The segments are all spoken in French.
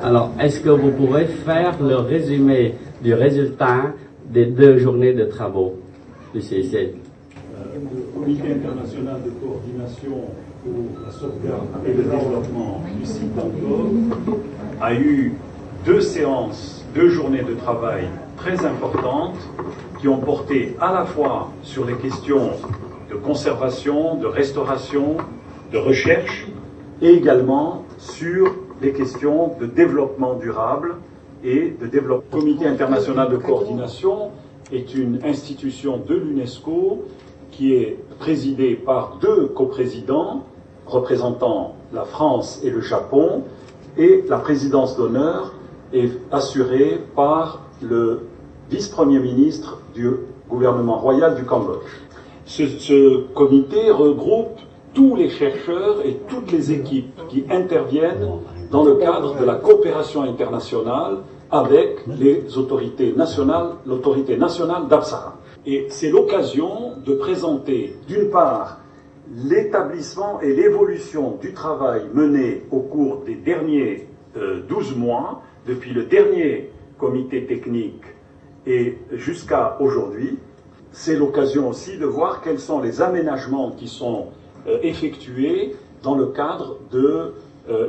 Alors, est-ce que vous pourrez faire le résumé du résultat des 2 journées de travaux du CIC? Le Comité international de coordination pour la sauvegarde et le développement du site d'Angkor a eu 2 séances, 2 journées de travail très importantes qui ont porté à la fois sur les questions de conservation, de restauration, de recherche et également sur les questions de développement durable et de développement. Le Comité international de coordination est une institution de l'UNESCO qui est présidée par 2 coprésidents représentant la France et le Japon, et la présidence d'honneur est assurée par le vice-premier ministre du gouvernement royal du Cambodge. Ce comité regroupe tous les chercheurs et toutes les équipes qui interviennent dans le cadre de la coopération internationale avec les autorités nationales, l'autorité nationale d'Apsara. Et c'est l'occasion de présenter, d'une part, l'établissement et l'évolution du travail mené au cours des derniers 12 mois, depuis le dernier comité technique et jusqu'à aujourd'hui. C'est l'occasion aussi de voir quels sont les aménagements qui sont effectués dans le cadre de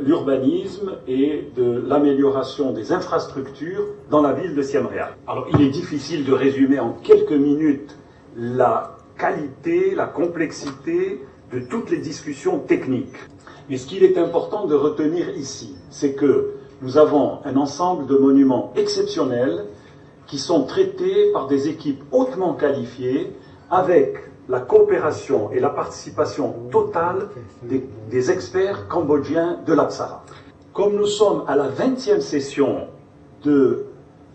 l'urbanisme et de l'amélioration des infrastructures dans la ville de Siem Reap. Alors, il est difficile de résumer en quelques minutes la qualité, la complexité de toutes les discussions techniques. Mais ce qu'il est important de retenir ici, c'est que nous avons un ensemble de monuments exceptionnels qui sont traités par des équipes hautement qualifiées avec la coopération et la participation totale des experts cambodgiens de l'Apsara. Comme nous sommes à la 20e session de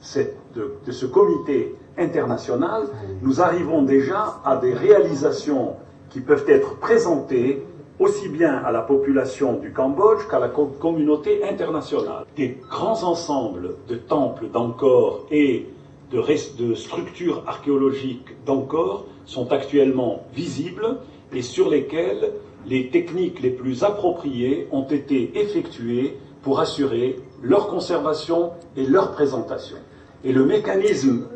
ce comité international, nous arrivons déjà à des réalisations qui peuvent être présentées aussi bien à la population du Cambodge qu'à la communauté internationale. Des grands ensembles de temples d'Angkor et de structures archéologiques d'Angkor sont actuellement visibles et sur lesquelles les techniques les plus appropriées ont été effectuées pour assurer leur conservation et leur présentation. Et le mécanisme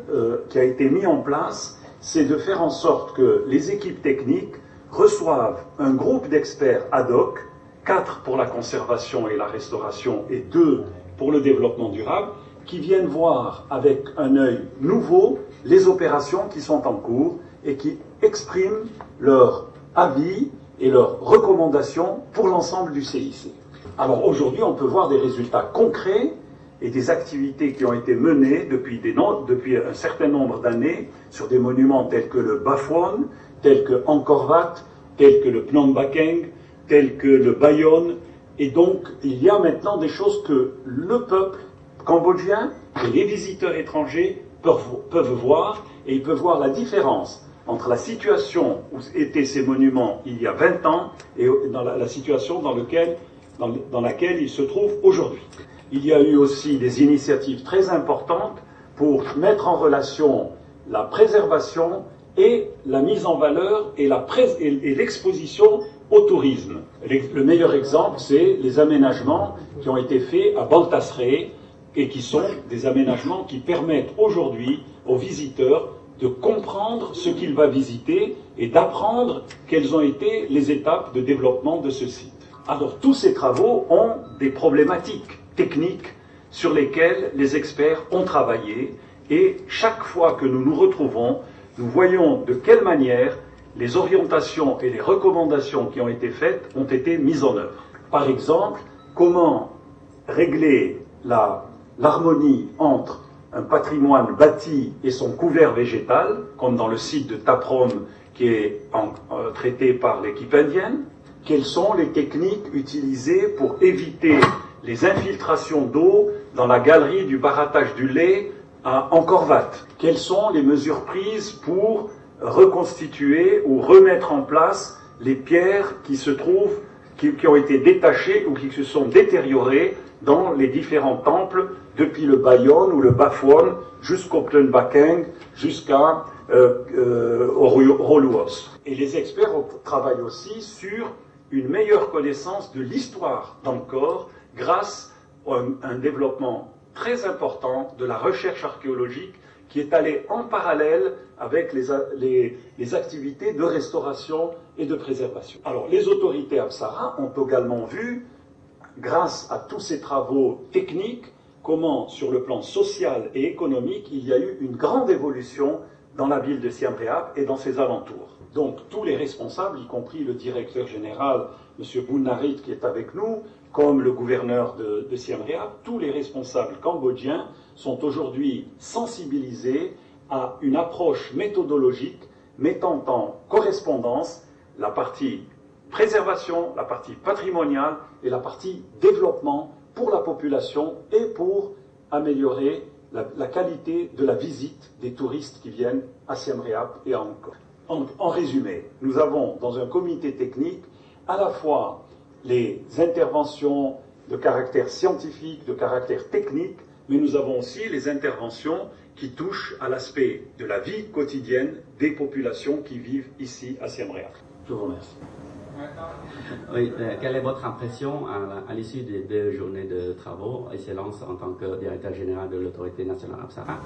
qui a été mis en place, c'est de faire en sorte que les équipes techniques reçoivent un groupe d'experts ad hoc, 4 pour la conservation et la restauration et 2 pour le développement durable, qui viennent voir avec un œil nouveau les opérations qui sont en cours et qui expriment leur avis et leurs recommandations pour l'ensemble du CIC. Alors aujourd'hui, on peut voir des résultats concrets et des activités qui ont été menées depuis un certain nombre d'années sur des monuments tels que le Bafouan, tels que Angkor Wat, tels que le Phnom Bakeng, tels que le Bayon. Et donc, il y a maintenant des choses que le peuple cambodgien et les visiteurs étrangers peuvent voir, et ils peuvent voir la différence entre la situation où étaient ces monuments il y a 20 ans et dans la situation dans laquelle ils se trouvent aujourd'hui. Il y a eu aussi des initiatives très importantes pour mettre en relation la préservation et la mise en valeur et l'exposition au tourisme. Le meilleur exemple, c'est les aménagements qui ont été faits à Baltasré et qui sont des aménagements qui permettent aujourd'hui aux visiteurs de comprendre ce qu'il va visiter et d'apprendre quelles ont été les étapes de développement de ce site. Alors tous ces travaux ont des problématiques techniques sur lesquelles les experts ont travaillé, et chaque fois que nous nous retrouvons, nous voyons de quelle manière les orientations et les recommandations qui ont été faites ont été mises en œuvre. Par exemple, comment régler l'harmonie entre un patrimoine bâti et son couvert végétal, comme dans le site de Taprom qui est traité par l'équipe indienne. Quelles sont les techniques utilisées pour éviter les infiltrations d'eau dans la galerie du barattage du lait à Angkor Wat? Quelles sont les mesures prises pour reconstituer ou remettre en place les pierres qui se trouvent, qui ont été détachées ou qui se sont détériorées dans les différents temples, depuis le Bayon ou le Bafouan jusqu'au Phnom Bakeng, jusqu'à Roluos. Et les experts travaillent aussi sur une meilleure connaissance de l'histoire d'Angkor grâce un développement très important de la recherche archéologique qui est allé en parallèle avec les activités de restauration et de préservation. Alors, les autorités Apsara ont également vu, grâce à tous ces travaux techniques, comment, sur le plan social et économique, il y a eu une grande évolution dans la ville de Siem Reap et dans ses alentours. Donc, tous les responsables, y compris le directeur général, M. Bounarit, qui est avec nous, comme le gouverneur de Siem Reap, tous les responsables cambodgiens sont aujourd'hui sensibilisés à une approche méthodologique mettant en correspondance la partie préservation, la partie patrimoniale et la partie développement pour la population et pour améliorer la qualité de la visite des touristes qui viennent à Siem Reap et à Hong Kong. En résumé, nous avons dans un comité technique à la fois les interventions de caractère scientifique, de caractère technique, mais nous avons aussi les interventions qui touchent à l'aspect de la vie quotidienne des populations qui vivent ici à Siem Reap. Je vous remercie. Oui, quelle est votre impression à l'issue des 2 journées de travaux, Excellence, en tant que directeur général de l'autorité nationale Apsara?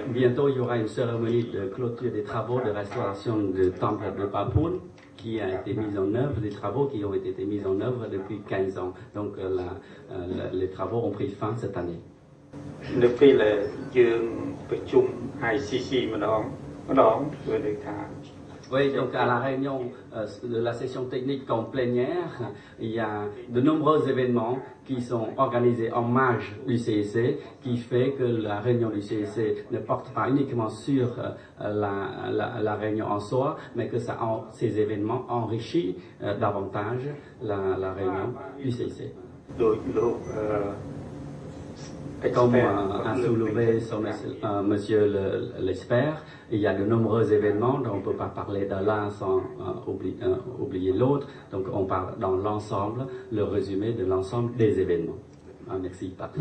Bientôt, il y aura une cérémonie de clôture des travaux de restauration du temple de Papun qui a été mise en œuvre, des travaux qui ont été mis en œuvre depuis 15 ans. Donc, les travaux ont pris fin cette année. Oui, donc à la réunion de la session technique en plénière, il y a de nombreux événements qui sont organisés en marge du CEC, qui fait que la réunion du CEC ne porte pas uniquement sur la réunion en soi, mais que ces événements enrichissent davantage la réunion du CEC. Comme a soulevé monsieur l'expert, il y a de nombreux événements, donc on ne peut pas parler de l'un sans oublier l'autre, donc on parle dans l'ensemble, le résumé de l'ensemble des événements. Merci, Pat.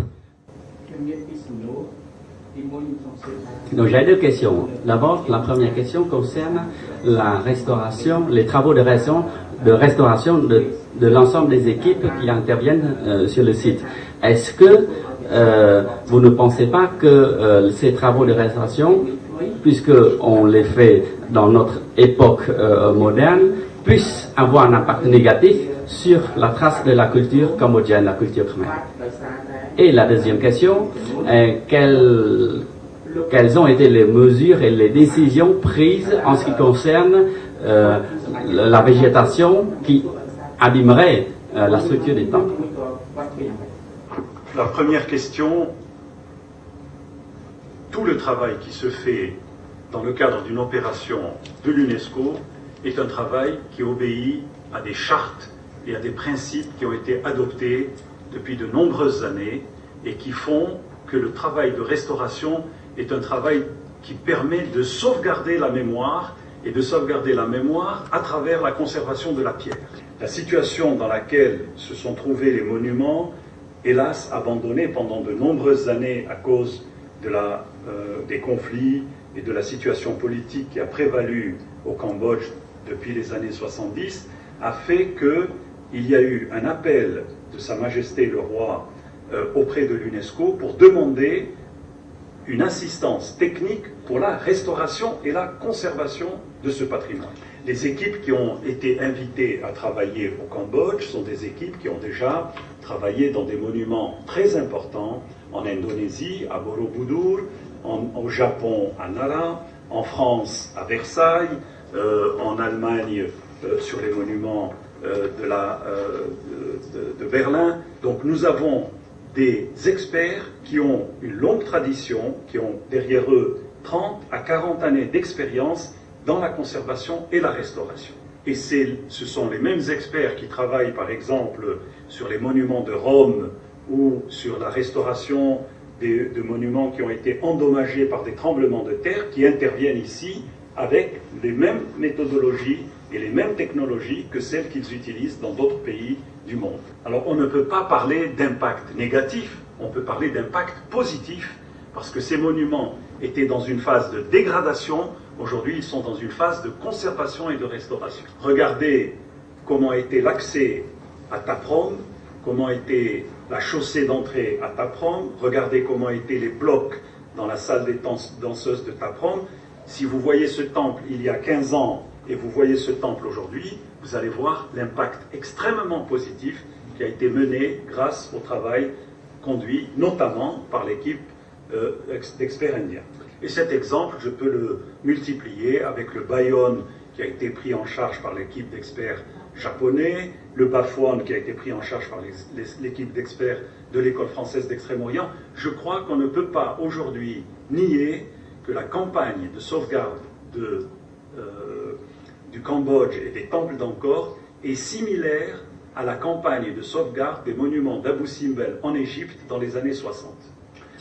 Donc j'ai 2 questions. D'abord, la première question concerne la restauration, les travaux de restauration de l'ensemble des équipes qui interviennent sur le site. Est-ce que vous ne pensez pas que ces travaux de restauration, puisqu'on les fait dans notre époque moderne, puissent avoir un impact négatif sur la trace de la culture cambodgienne, la culture khmer? Et la deuxième question, quelles ont été les mesures et les décisions prises en ce qui concerne la végétation qui abîmerait la structure des temples? La première question, tout le travail qui se fait dans le cadre d'une opération de l'UNESCO est un travail qui obéit à des chartes et à des principes qui ont été adoptés depuis de nombreuses années et qui font que le travail de restauration est un travail qui permet de sauvegarder la mémoire et de sauvegarder la mémoire à travers la conservation de la pierre. La situation dans laquelle se sont trouvés les monuments, hélas abandonnés pendant de nombreuses années à cause des conflits et de la situation politique qui a prévalu au Cambodge depuis les années 70, a fait qu'il y a eu un appel de Sa Majesté le Roi auprès de l'UNESCO pour demander une assistance technique pour la restauration et la conservation de ce patrimoine. Les équipes qui ont été invitées à travailler au Cambodge sont des équipes qui ont déjà travaillé dans des monuments très importants, en Indonésie, à Borobudur, au Japon, à Nara, en France, à Versailles, en Allemagne, sur les monuments de Berlin. Donc nous avons des experts qui ont une longue tradition, qui ont derrière eux 30 à 40 années d'expérience dans la conservation et la restauration. Et ce sont les mêmes experts qui travaillent par exemple sur les monuments de Rome ou sur la restauration de monuments qui ont été endommagés par des tremblements de terre qui interviennent ici avec les mêmes méthodologies et les mêmes technologies que celles qu'ils utilisent dans d'autres pays du monde. Alors on ne peut pas parler d'impact négatif, on peut parler d'impact positif parce que ces monuments étaient dans une phase de dégradation. Aujourd'hui, ils sont dans une phase de conservation et de restauration. Regardez comment était l'accès à Taprom, comment était la chaussée d'entrée à Taprom, regardez comment étaient les blocs dans la salle des danseuses de Taprom. Si vous voyez ce temple il y a 15 ans et vous voyez ce temple aujourd'hui, vous allez voir l'impact extrêmement positif qui a été mené grâce au travail conduit notamment par l'équipe d'experts indiens. Et cet exemple, je peux le multiplier avec le Bayonne qui a été pris en charge par l'équipe d'experts japonais, le Bafouane qui a été pris en charge par l'équipe d'experts de l'école française d'Extrême-Orient. Je crois qu'on ne peut pas aujourd'hui nier que la campagne de sauvegarde du Cambodge et des temples d'Angkor est similaire à la campagne de sauvegarde des monuments d'Abu Simbel en Égypte dans les années 60.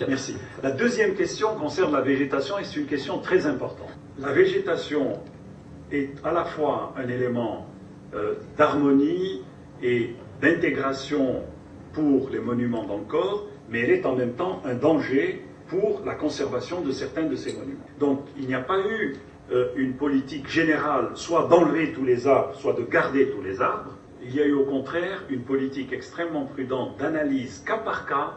Merci. La deuxième question concerne la végétation et c'est une question très importante. La végétation est à la fois un élément d'harmonie et d'intégration pour les monuments d'Angkor, mais elle est en même temps un danger pour la conservation de certains de ces monuments. Donc il n'y a pas eu une politique générale, soit d'enlever tous les arbres, soit de garder tous les arbres. Il y a eu au contraire une politique extrêmement prudente d'analyse cas par cas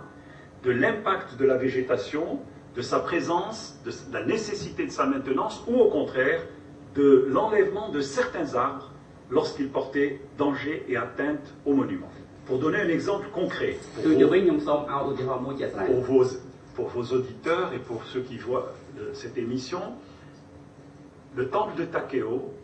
de l'impact de la végétation, de sa présence, de la nécessité de sa maintenance, ou au contraire de l'enlèvement de certains arbres lorsqu'ils portaient danger et atteinte aux monuments. Pour donner un exemple concret, pour vos auditeurs et pour ceux qui voient cette émission, le temple de Takeo,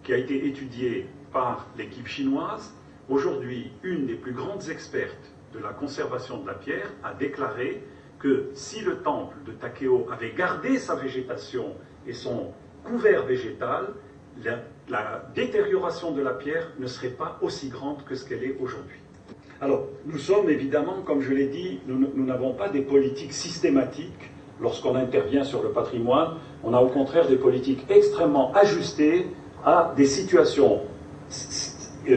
qui a été étudié par l'équipe chinoise, aujourd'hui une des plus grandes expertes de la conservation de la pierre, a déclaré que si le temple de Takeo avait gardé sa végétation et son couvert végétal, la détérioration de la pierre ne serait pas aussi grande que ce qu'elle est aujourd'hui. Alors, nous sommes évidemment, comme je l'ai dit, nous n'avons pas des politiques systématiques lorsqu'on intervient sur le patrimoine. On a au contraire des politiques extrêmement ajustées à des situations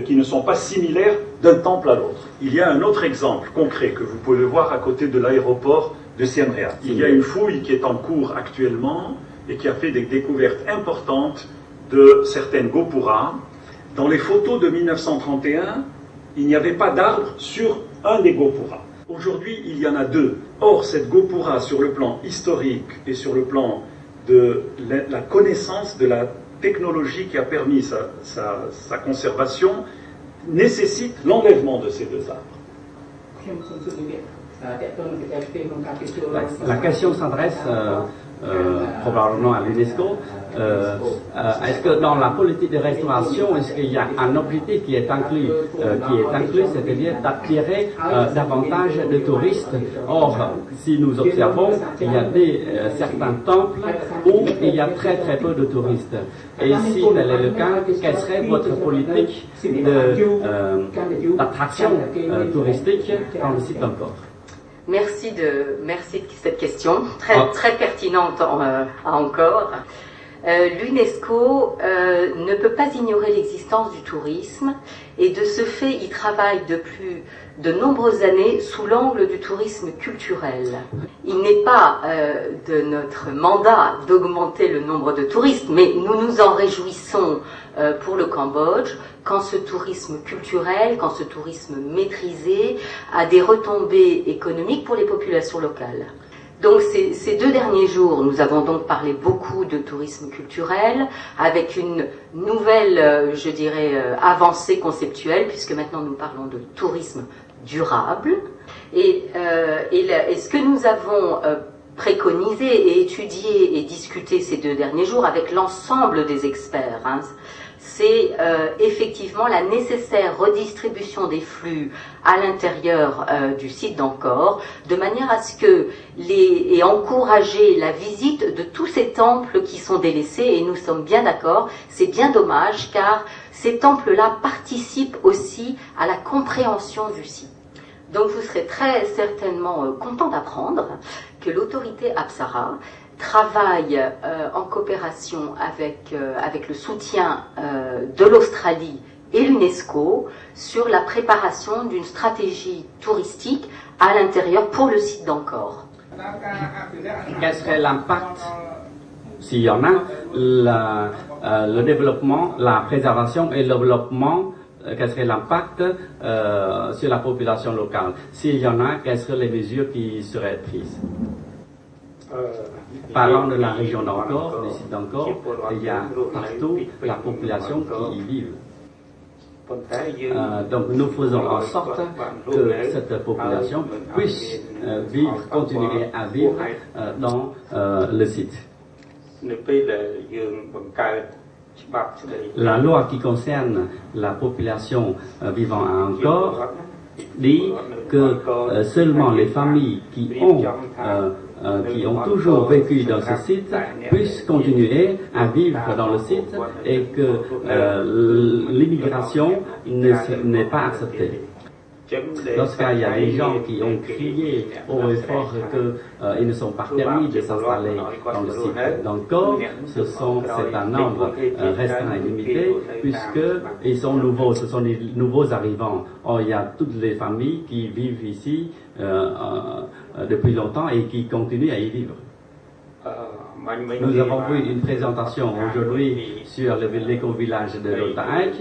qui ne sont pas similaires d'un temple à l'autre. Il y a un autre exemple concret que vous pouvez voir à côté de l'aéroport de Siem Reap. Il y a une fouille qui est en cours actuellement et qui a fait des découvertes importantes de certaines gopuras. Dans les photos de 1931, il n'y avait pas d'arbre sur un des gopuras. Aujourd'hui, il y en a deux. Or, cette gopura, sur le plan historique et sur le plan de la connaissance de la technologie qui a permis sa conservation, nécessite l'enlèvement de ces deux arbres. La question s'adresse probablement à l'UNESCO. Est-ce que dans la politique de restauration, est-ce qu'il y a un objectif qui est inclus, c'est-à-dire d'attirer davantage de touristes? Or, si nous observons, il y a certains temples où il y a très très peu de touristes. Et si tel est le cas, quelle serait votre politique d'attraction touristique dans le site d'Angkor? Merci de cette question, très pertinente encore. L'UNESCO ne peut pas ignorer l'existence du tourisme et de ce fait, il travaille depuis de nombreuses années sous l'angle du tourisme culturel. Il n'est pas de notre mandat d'augmenter le nombre de touristes, mais nous nous en réjouissons pour le Cambodge quand ce tourisme culturel, quand ce tourisme maîtrisé a des retombées économiques pour les populations locales. Donc ces 2 derniers jours, nous avons donc parlé beaucoup de tourisme culturel, avec une nouvelle, je dirais, avancée conceptuelle, puisque maintenant nous parlons de tourisme durable. Et ce que nous avons préconisé et étudié et discuté ces 2 derniers jours avec l'ensemble des experts, c'est effectivement la nécessaire redistribution des flux à l'intérieur du site d'Angkor, de manière à ce que et encourager la visite de tous ces temples qui sont délaissés, et nous sommes bien d'accord, c'est bien dommage, car ces temples-là participent aussi à la compréhension du site. Donc vous serez très certainement content d'apprendre que l'autorité Apsara travaille en coopération avec le soutien de l'Australie et l'UNESCO sur la préparation d'une stratégie touristique à l'intérieur pour le site d'Angkor. Quel serait l'impact, s'il y en a, le développement, la préservation et le développement, quel serait l'impact sur la population locale? S'il y en a, quelles seraient les mesures qui seraient prises? Parlant de la région d'Angkor, du site d'Angkor, il y a partout la population qui y vit. Donc nous faisons en sorte que cette population puisse vivre, continuer à vivre dans le site. La loi qui concerne la population vivant à Angkor dit que seulement les familles qui ont toujours vécu dans ce site puissent continuer à vivre dans le site et que l'immigration n'est pas acceptée. Lorsqu'il y a des gens qui ont crié haut et fort qu'ils ne sont pas permis de s'installer dans le site d'Angkor, c'est un nombre restreint et limité, puisqu'ils sont nouveaux, ce sont des nouveaux arrivants. Or, il y a toutes les familles qui vivent ici depuis longtemps et qui continuent à y vivre. Nous avons vu une présentation aujourd'hui sur l'éco-village de Rotaek.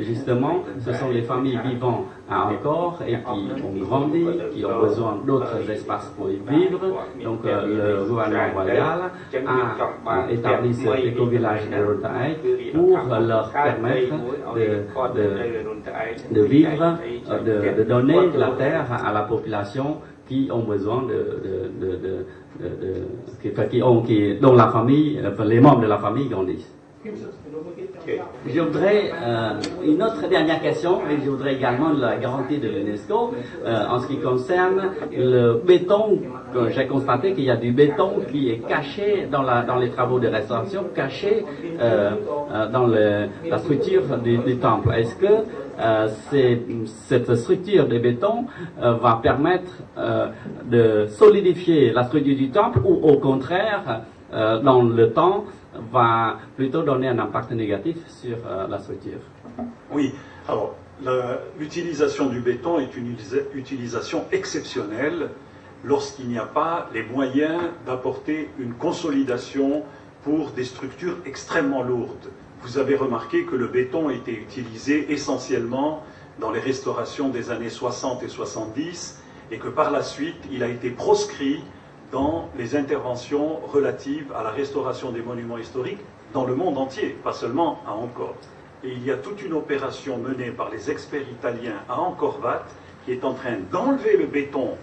Justement, ce sont les familles vivant à Angkor et qui ont grandi, qui ont besoin d'autres espaces pour y vivre. Donc le gouvernement royal a établi cet éco-village de Rotaek pour leur permettre de vivre, de donner de la terre à la population qui ont besoin dont la famille, les membres de la famille grandissent. Je voudrais une autre dernière question, et je voudrais également la garantie de l'UNESCO en ce qui concerne le béton. J'ai constaté qu'il y a du béton qui est caché dans les travaux de restauration, caché dans la structure du temple. Est-ce que cette structure de béton va permettre de solidifier la structure du temple ou au contraire, dans le temps, va plutôt donner un impact négatif sur la structure? Oui, alors l'utilisation du béton est une utilisation exceptionnelle lorsqu'il n'y a pas les moyens d'apporter une consolidation pour des structures extrêmement lourdes. Vous avez remarqué que le béton était utilisé essentiellement dans les restaurations des années 60 et 70 et que par la suite il a été proscrit dans les interventions relatives à la restauration des monuments historiques dans le monde entier, pas seulement à Angkor. Et il y a toute une opération menée par les experts italiens à Angkor Wat qui est en train d'enlever le béton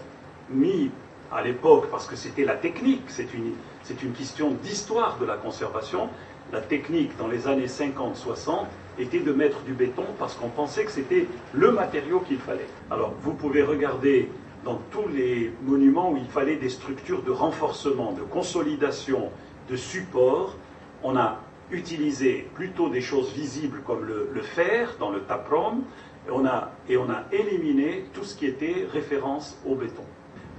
mis à l'époque, parce que c'était la technique, c'est une question d'histoire de la conservation. La technique dans les années 50-60 était de mettre du béton parce qu'on pensait que c'était le matériau qu'il fallait. Alors vous pouvez regarder dans tous les monuments où il fallait des structures de renforcement, de consolidation, de support. On a utilisé plutôt des choses visibles comme le fer dans le taprom, et on a éliminé tout ce qui était référence au béton.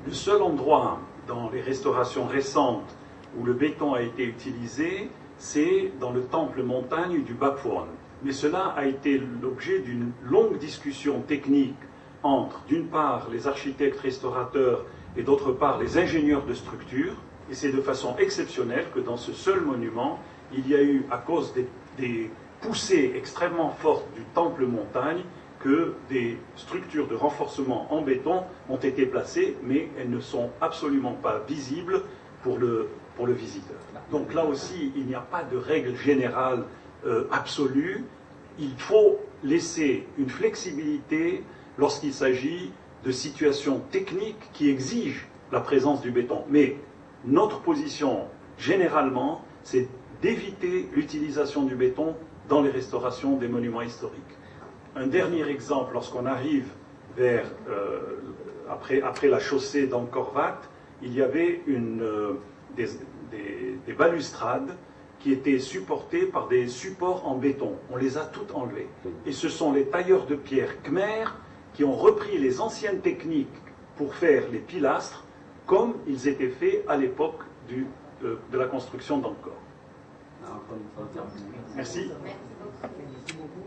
Le seul endroit dans les restaurations récentes où le béton a été utilisé, c'est dans le temple montagne du Baphuon. Mais cela a été l'objet d'une longue discussion technique entre, d'une part, les architectes restaurateurs et d'autre part, les ingénieurs de structure. Et c'est de façon exceptionnelle que dans ce seul monument, il y a eu, à cause des poussées extrêmement fortes du temple montagne, que des structures de renforcement en béton ont été placées, mais elles ne sont absolument pas visibles pour le visiteur. Donc là aussi, il n'y a pas de règle générale absolue. Il faut laisser une flexibilité lorsqu'il s'agit de situations techniques qui exigent la présence du béton. Mais notre position, généralement, c'est d'éviter l'utilisation du béton dans les restaurations des monuments historiques. Un dernier exemple, lorsqu'on arrive vers, après la chaussée d'Angkor Wat, il y avait des balustrades qui étaient supportées par des supports en béton. On les a toutes enlevées. Et ce sont les tailleurs de pierre khmer qui ont repris les anciennes techniques pour faire les pilastres comme ils étaient faits à l'époque de la construction d'Angkor. Merci. Merci beaucoup.